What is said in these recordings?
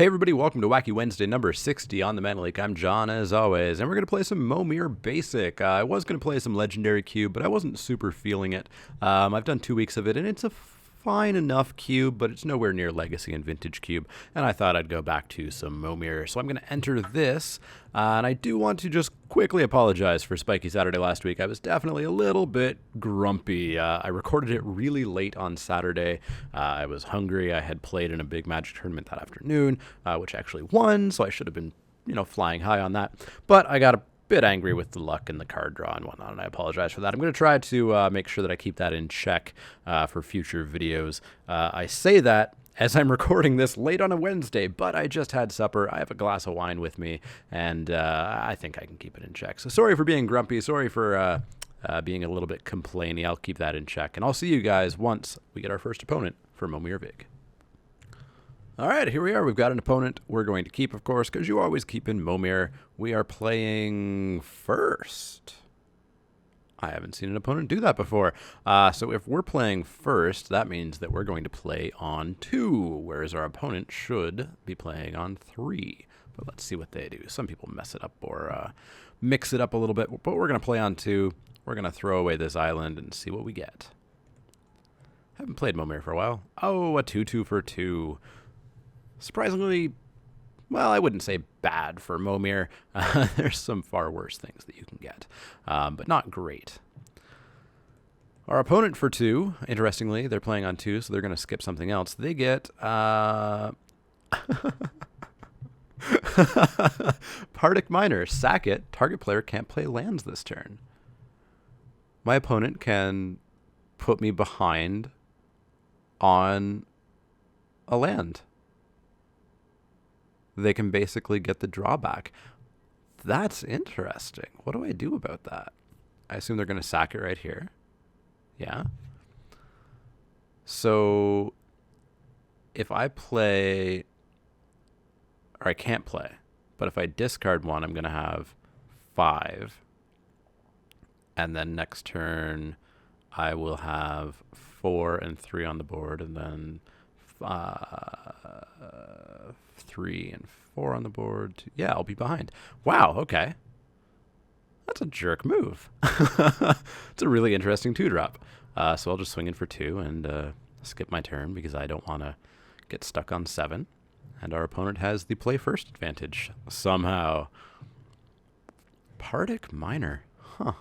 Hey everybody, welcome to Wacky Wednesday number 60 on the Leek. I'm John as always, and we're going to play some Momir Basic. I was going to play some Legendary Cube, but I wasn't super feeling it. I've done 2 weeks of it, and it's a fine enough cube, but it's nowhere near Legacy and Vintage Cube, and I thought I'd go back to some Momir. So I'm going to enter this, and I do want to just quickly apologize for Spiky Saturday last week. I was definitely a little bit grumpy. I recorded it really late on Saturday. I was hungry. I had played in a big Magic tournament that afternoon, which actually won, so I should have been, flying high on that. But I got a bit angry with the luck and the card draw and whatnot, and I apologize for that. I'm going to try to make sure that I keep that in check for future videos. I say that as I'm recording this late on a Wednesday, but I just had supper. I have a glass of wine with me, and I think I can keep it in check. So sorry for being grumpy. Sorry for being a little bit complainy. I'll keep that in check, and I'll see you guys once we get our first opponent for Momir Vig. All right, here we are. We've got an opponent we're going to keep, of course, because you always keep in Momir. We are playing first. I haven't seen an opponent do that before. So if we're playing first, that means that we're going to play on 2, whereas our opponent should be playing on 3. But let's see what they do. Some people mess it up or mix it up a little bit, but we're going to play on 2. We're going to throw away this island and see what we get. Haven't played Momir for a while. Oh, a 2/2 for 2. Surprisingly, well, I wouldn't say bad for Momir. There's some far worse things that you can get, but not great. Our opponent for 2, interestingly, they're playing on 2, so they're going to skip something else. They get Partic Miner. Sack it. Target player can't play lands this turn. My opponent can put me behind on a land. They can basically get the drawback. That's interesting. What do I do about that? I assume they're going to sack it right here. Yeah. So if I play, or I can't play, but if I discard 1, I'm going to have 5. And then next turn, I will have 4 and 3 on the board, and then 3 and 4 on the board. Yeah, I'll be behind. Wow, okay. That's a jerk move. It's a really interesting 2-drop. So I'll just swing in for 2 and skip my turn because I don't want to get stuck on 7. And our opponent has the play first advantage somehow. Partic Miner. Huh.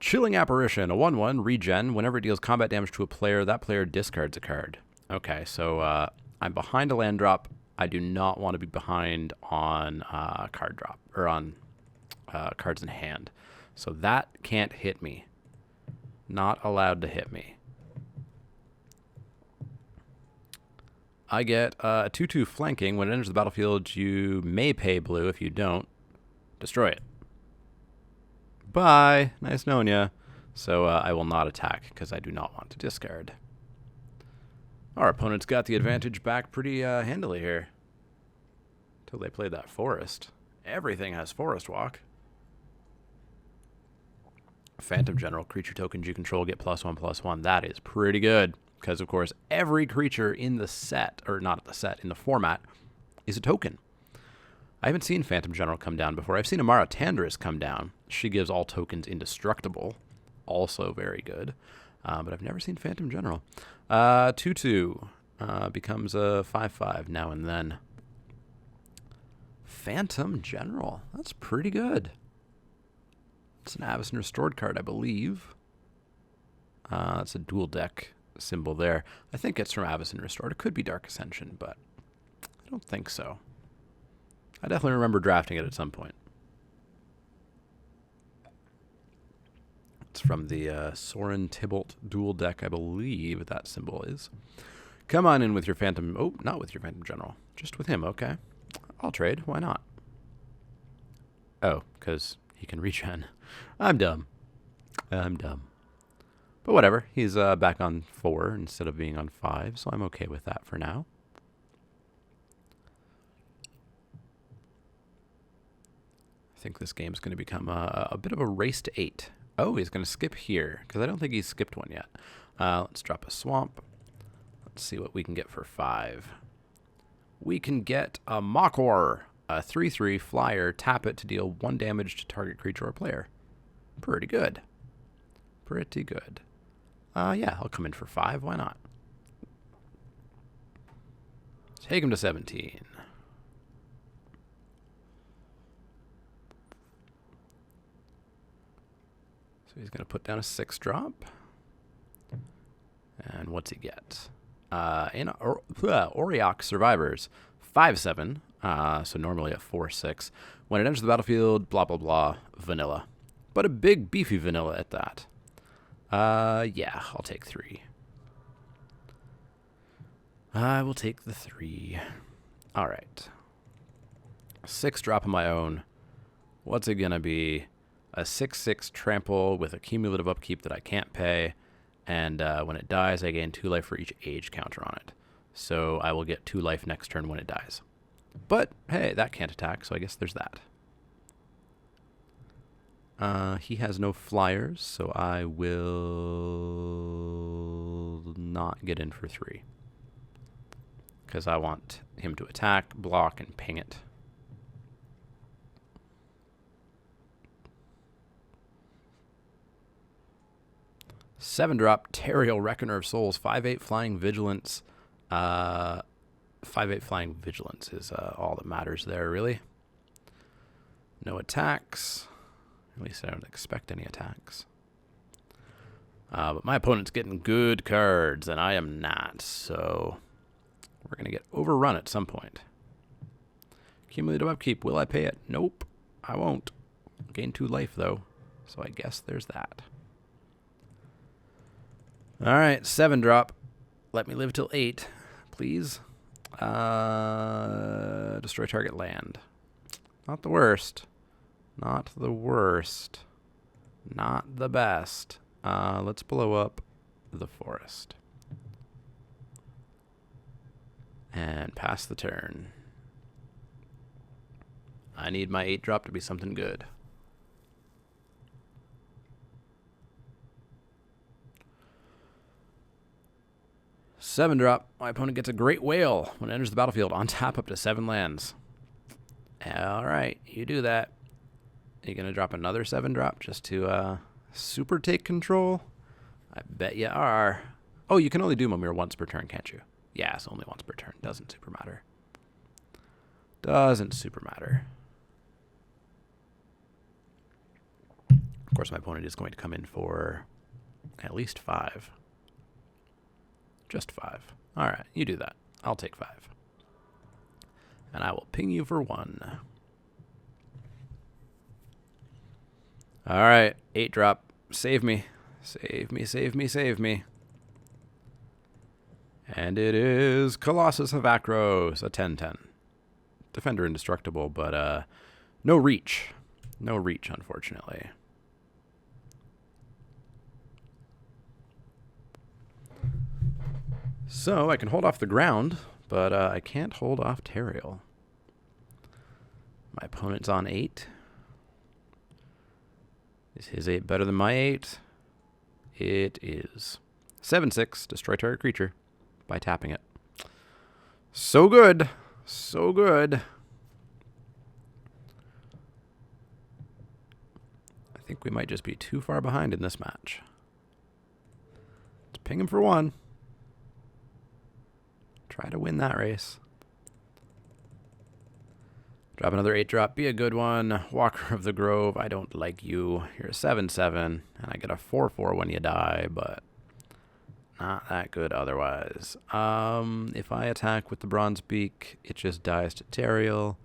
Chilling Apparition, a 1/1 regen. Whenever it deals combat damage to a player, that player discards a card. Okay, so I'm behind a land drop. I do not want to be behind on card drop, or on cards in hand. So that can't hit me. Not allowed to hit me. I get a 2/2 flanking. When it enters the battlefield, you may pay blue. If you don't, destroy it. Bye. Nice knowing ya. So I will not attack because I do not want to discard. Our opponent's got the advantage back pretty handily here. Until they played that forest. Everything has forest walk. Phantom General, creature tokens you control get +1/+1. That is pretty good. Because, of course, every creature in the set, or not the set, in the format, is a token. I haven't seen Phantom General come down before. I've seen Amara Tandris come down. She gives all tokens indestructible. Also very good. But I've never seen Phantom General. 2/2 becomes a 5/5 now and then. Phantom General. That's pretty good. It's an Avacyn Restored card, I believe. It's a dual deck symbol there. I think it's from Avacyn Restored. It could be Dark Ascension, but I don't think so. I definitely remember drafting it at some point. It's from the Soren Tybalt dual deck, I believe that symbol is. Come on in with your Phantom... Oh, not with your Phantom General. Just with him, okay. I'll trade. Why not? Oh, because he can regen. I'm dumb. I'm dumb. But whatever. He's back on 4 instead of being on 5, so I'm okay with that for now. I think this game's going to become a bit of a race to 8. Oh, he's going to skip here, because I don't think he's skipped one yet. Let's drop a swamp. Let's see what we can get for 5. we can get a Makor, a 3/3 flyer, tap it to deal 1 damage to target creature or player. Pretty good. Pretty good. Yeah, I'll come in for 5. Why not? Take him to 17. So he's going to put down a 6-drop. And what's he get? Auriok Survivors, 5/7. So normally a 4/6. When it enters the battlefield, blah, blah, blah, vanilla. But a big, beefy vanilla at that. Yeah, I'll take 3. I will take the 3. All right. 6-drop of my own. What's it going to be? A 6/6 trample with a cumulative upkeep that I can't pay. And when it dies, I gain 2 life for each age counter on it. So I will get 2 life next turn when it dies. But, hey, that can't attack, so I guess there's that. He has no flyers, so I will not get in for 3. Because I want him to attack, block, and ping it. Seven-drop Teriel Reckoner of Souls, 5/8 Flying Vigilance. 5/8 Flying Vigilance is all that matters there, really. No attacks. At least I don't expect any attacks. But my opponent's getting good cards, and I am not, so we're going to get overrun at some point. Cumulative upkeep. Will I pay it? Nope, I won't. Gain 2 life, though, so I guess there's that. All right, 7-drop. Let me live till 8, please. Destroy target land. Not the worst. Not the worst. Not the best. Let's blow up the forest. And pass the turn. I need my 8-drop to be something good. Seven-drop. My opponent gets a Great Whale when it enters the battlefield. On tap up to 7 lands. All right, you do that. You gonna drop another 7-drop just to super take control? I bet you are. Oh, you can only do Momir once per turn, can't you? Yeah, it's only once per turn. Doesn't super matter. Doesn't super matter. Of course, my opponent is going to come in for at least 5. Just 5. All right, you do that. I'll take 5. And I will ping you for 1. All right, 8-drop. Save me. Save me, save me, save me. And it is Colossus of Akros, a 10/10. Defender indestructible, but no reach. No reach, unfortunately. So I can hold off the ground, but I can't hold off Teriel. My opponent's on 8. Is his 8 better than my 8? It is. 7/6, destroy target creature by tapping it. So good. So good. I think we might just be too far behind in this match. Let's ping him for 1. Try to win that race. Drop another 8-drop. Be a good one. Walker of the Grove. I don't like you. You're a 7/7. And I get a 4/4 when you die, but not that good otherwise. If I attack with the Bronze Beak, it just dies to Teriel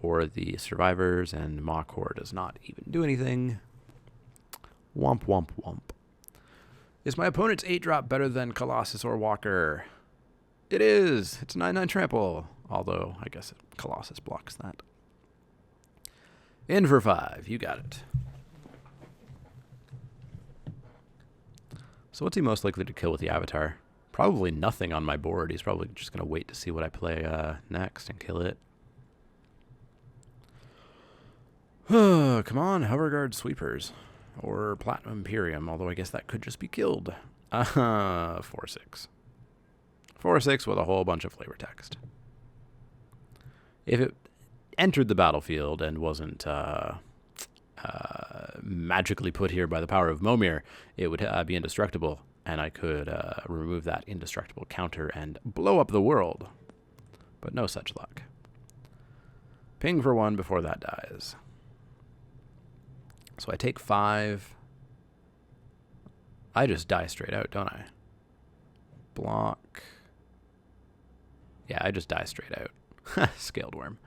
or the Survivors, and Makor does not even do anything. Womp, womp, womp. Is my opponent's 8-drop better than Colossus or Walker? It is. It's 9/9 trample. Although, I guess Colossus blocks that. In for 5. You got it. So what's he most likely to kill with the Avatar? Probably nothing on my board. He's probably just going to wait to see what I play next and kill it. Come on, Hoverguard Sweepers. Or Platinum Imperium, although I guess that could just be killed. 4/6. 4/6 with a whole bunch of flavor text. if it entered the battlefield and wasn't magically put here by the power of Momir, it would be indestructible, and I could remove that indestructible counter and blow up the world. But no such luck. Ping for 1 before that dies. So I take 5. I just die straight out, don't I? Block. Yeah, I just die straight out. Scaled worm.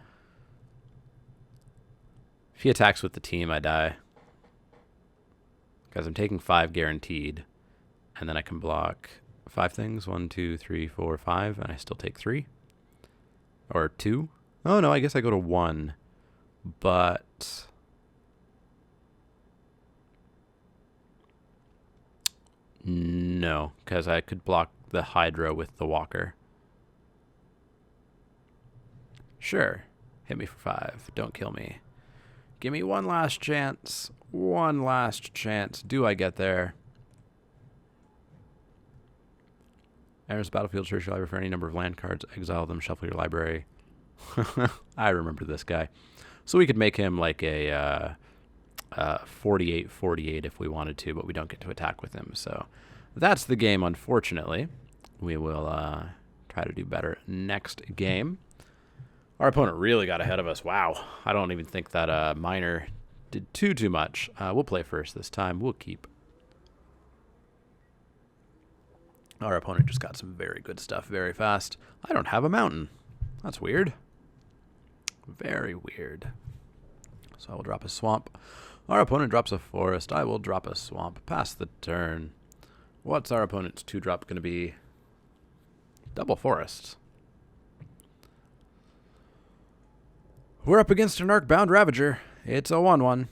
If he attacks with the team, I die. Because I'm taking 5 guaranteed. And then I can block 5 things. 1, 2, 3, 4, 5. And I still take 3. Or 2. Oh, no, I guess I go to 1. But... no, because I could block the Hydra with the Walker. Sure. Hit me for 5. Don't kill me. Give me one last chance. One last chance. Do I get there? Enters the battlefield, search your library for any number of land cards. Exile them, shuffle your library. I remember this guy. So we could make him like a 48-48 if we wanted to, but we don't get to attack with him. So that's the game, unfortunately. We will try to do better next game. Our opponent really got ahead of us. Wow. I don't even think that Miner did too much. We'll play first this time. We'll keep. Our opponent just got some very good stuff very fast. I don't have a mountain. That's weird. Very weird. So I will drop a swamp. Our opponent drops a forest. I will drop a swamp. Pass the turn. What's our opponent's 2-drop going to be? Double forests. We're up against an Arcbound Ravager. It's a 1/1.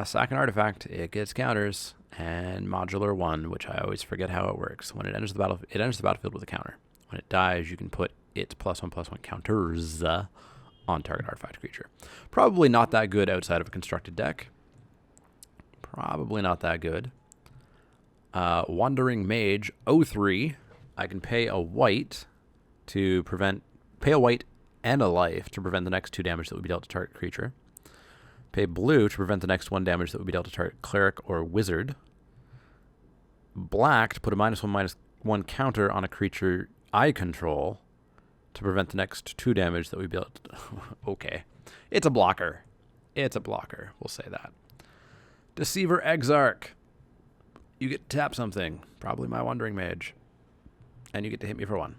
Sack an artifact. It gets counters. And modular 1, which I always forget how it works. When it enters the battlefield with a counter. When it dies, you can put its +1/+1 counters on target artifact creature. Probably not that good outside of a constructed deck. Probably not that good. Wandering Mage 03. I can pay a white to prevent... Pay a white and a life to prevent the next 2 damage that would be dealt to target creature. Pay blue to prevent the next 1 damage that would be dealt to target cleric or wizard. Black to put a -1/-1 counter on a creature I control to prevent the next 2 damage that would be dealt to... Okay. It's a blocker. It's a blocker. We'll say that. Deceiver Exarch. You get to tap something. Probably my Wandering Mage. And you get to hit me for 1.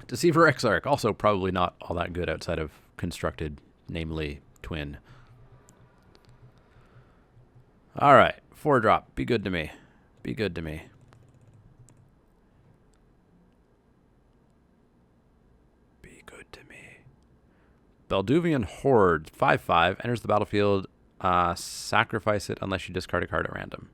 Deceiver Exarch. Also probably not all that good outside of constructed, namely twin. Alright. 4-drop. Be good to me. Be good to me. Be good to me. Belduvian Horde. 5/5. Enters the battlefield. Sacrifice it unless you discard a card at random.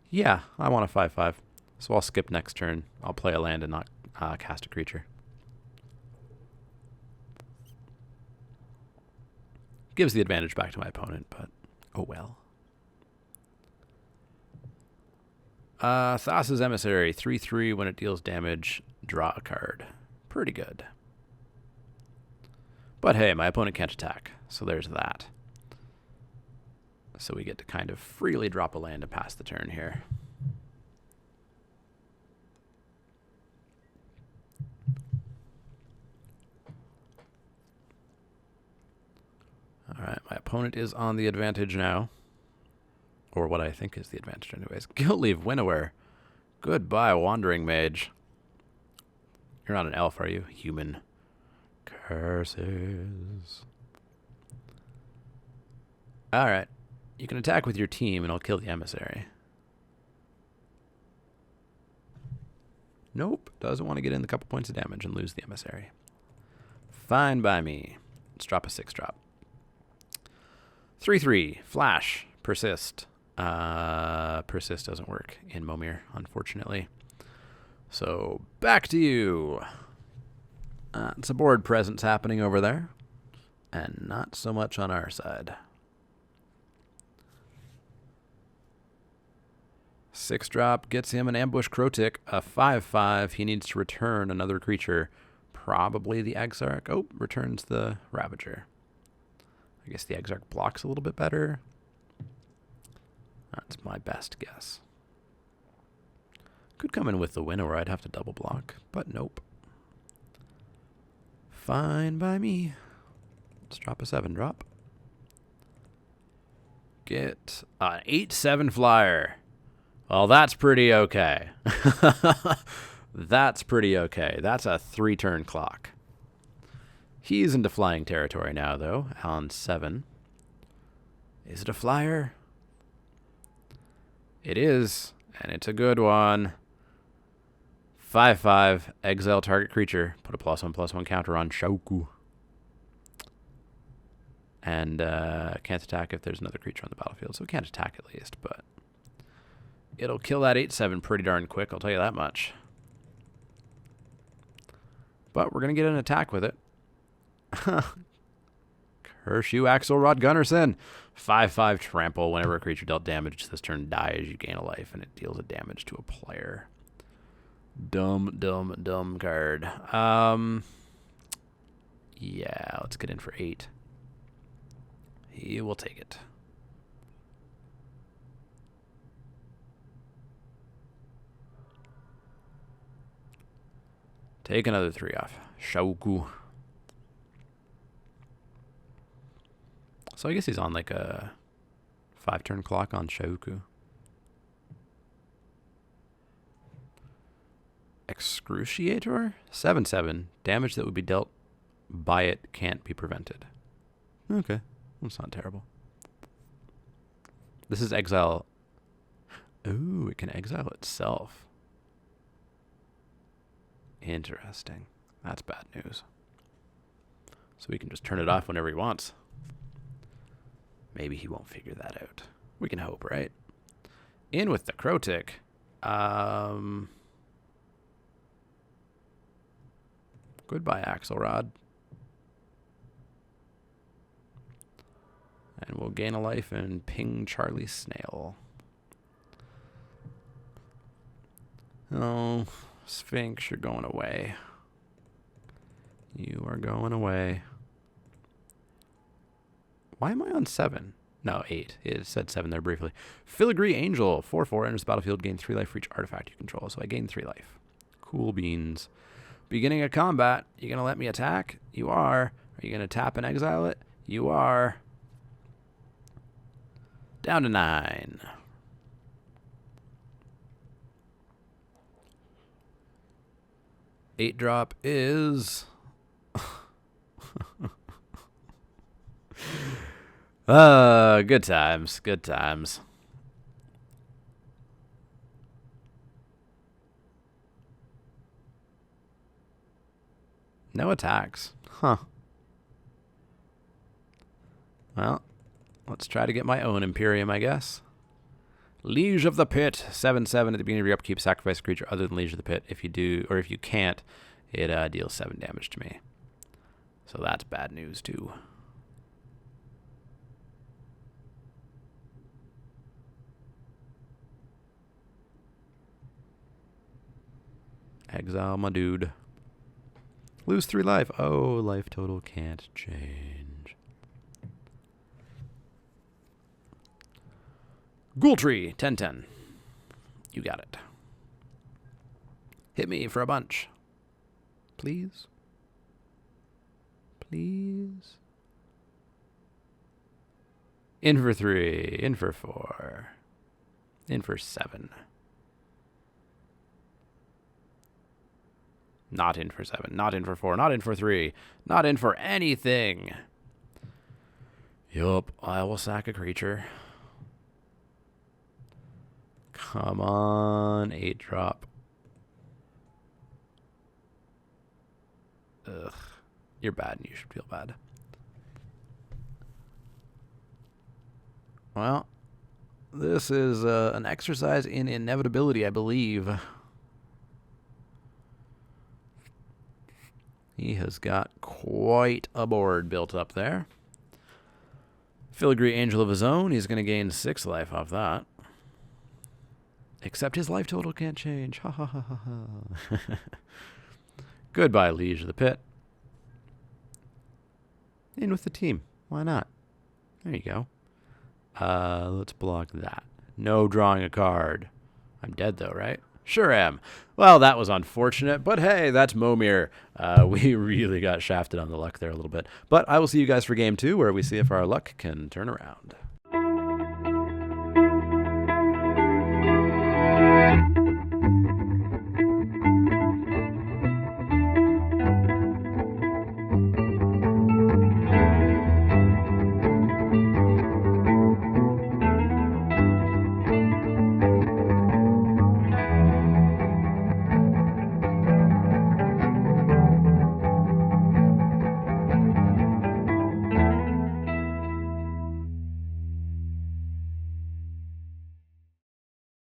Yeah, I want a 5/5. So I'll skip next turn. I'll play a land and not cast a creature. Gives the advantage back to my opponent, but oh well. Thassa's Emissary, 3/3. When it deals damage, draw a card. Pretty good. But hey, my opponent can't attack, so there's that. So we get to kind of freely drop a land and pass the turn here. Alright, my opponent is on the advantage now. Or what I think is the advantage anyways. Guildleaf Winnower. Goodbye, Wandering Mage. You're not an elf, are you? Human. Curses. Alright. You can attack with your team and I'll kill the emissary. Nope. Doesn't want to get in the couple points of damage and lose the emissary. Fine by me. Let's drop a 6-drop. 3/3. Flash. Persist. Persist doesn't work in Momir, unfortunately. So, back to you. It's a board presence happening over there. And not so much on our side. 6-drop gets him an ambush Crotic, a 5/5. He needs to return another creature. Probably the Exarch. Oh, returns the Ravager. I guess the Exarch blocks a little bit better. That's my best guess. Could come in with the Winnower. I'd have to double block, but nope. Fine by me. Let's drop a 7-drop. Get an 8/7 flyer. Well, that's pretty okay. That's pretty okay. That's a 3-turn clock. He's into flying territory now, though, on 7. Is it a flyer? It is, and it's a good one. 5/5, exile target creature. Put a +1/+1 counter on Shoku. And can't attack if there's another creature on the battlefield, so it can't attack at least, but it'll kill that 8/7 pretty darn quick, I'll tell you that much. But we're going to get an attack with it. Curse you, Axelrod Gunnarsson. 5/5 trample. Whenever a creature dealt damage this turn dies, you gain a life, and it deals a damage to a player. Dumb, dumb, dumb card. Yeah, let's get in for 8. He will take it. Take another 3 off. Shoku. So I guess he's on like a 5-turn clock on Shoku. Excruciator? 7/7. Damage that would be dealt by it can't be prevented. Okay. That's not terrible. This is exile. Ooh, it can exile itself. Interesting. That's bad news. So we can just turn it off whenever he wants. Maybe he won't figure that out. We can hope, right? In with the Crotic. Goodbye, Axelrod. And we'll gain a life and ping Charlie Snail. Oh, Sphinx, you're going away. You are going away. Why am I on 7? No, 8. It said 7 there briefly. Filigree Angel, 4/4, enters the battlefield, gain 3 life for each artifact you control. So I gain 3 life. Cool beans. Beginning of combat, you going to let me attack? You are. Are you going to tap and exile it? You are. Down to 9. Eight drop is good times, good times. No attacks. Huh. Well, let's try to get my own Imperium, I guess. Liege of the Pit, 7/7 at the beginning of your upkeep. Sacrifice a creature other than Liege of the Pit. If you do, or if you can't, it deals 7 damage to me. So that's bad news too. Exile my dude. Lose 3 life. Oh, life total can't change. Ghoultree, 10/10. You got it. Hit me for a bunch. Please? Please? In for 3. In for 4. In for 7. Not in for 7. Not in for 4. Not in for 3. Not in for anything. Yup, I will sack a creature. Come on, 8 drop. Ugh. You're bad and you should feel bad. Well, this is an exercise in inevitability, I believe. He has got quite a board built up there. Filigree Angel of his own. He's going to gain 6 life off that. Except his life total can't change. Ha ha ha ha ha. Goodbye, Liege of the Pit. In with the team. Why not? There you go. Let's block that. No drawing a card. I'm dead, though, right? Sure am. Well, that was unfortunate, but hey, that's Momir. We really got shafted on the luck there a little bit. But I will see you guys for game 2, where we see if our luck can turn around.